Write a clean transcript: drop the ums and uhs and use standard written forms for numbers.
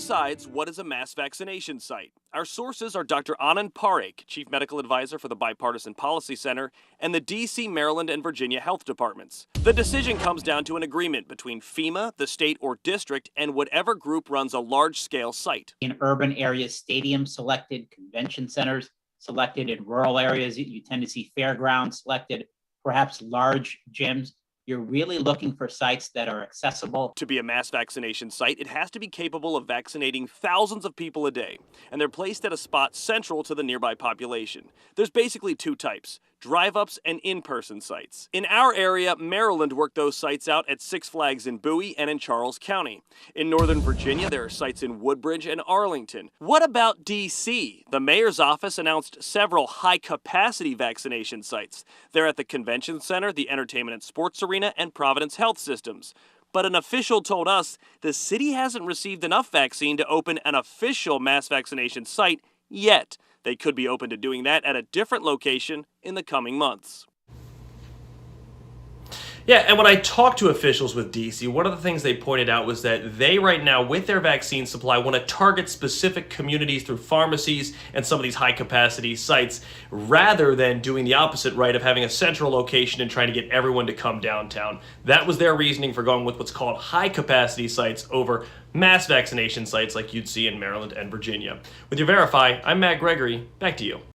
decides what is a mass vaccination site? Our sources are Dr. Anand Parekh, Chief Medical Advisor for the Bipartisan Policy Center, and the D.C., Maryland, and Virginia health departments. The decision comes down to an agreement between FEMA, the state or district, and whatever group runs a large-scale site. In urban areas, stadiums selected, convention centers selected. In rural areas, you tend to see fairgrounds selected, perhaps large gyms. You're really looking for sites that are accessible. To be a mass vaccination site, it has to be capable of vaccinating thousands of people a day, and they're placed at a spot central to the nearby population. There's basically two types: drive-ups and in-person sites. In our area, Maryland worked those sites out at Six Flags in Bowie and in Charles County. In Northern Virginia, there are sites in Woodbridge and Arlington. What about D.C.? The mayor's office announced several high-capacity vaccination sites. They're at the Convention Center, the Entertainment and Sports Arena, and Providence Health Systems. But an official told us the city hasn't received enough vaccine to open an official mass vaccination site yet. They could be open to doing that at a different location in the coming months. Yeah, and when I talked to officials with DC, one of the things they pointed out was that they right now, with their vaccine supply, want to target specific communities through pharmacies and some of these high-capacity sites, rather than doing the opposite, right, of having a central location and trying to get everyone to come downtown. That was their reasoning for going with what's called high-capacity sites over mass vaccination sites like you'd see in Maryland and Virginia. With your Verify, I'm Matt Gregory. Back to you.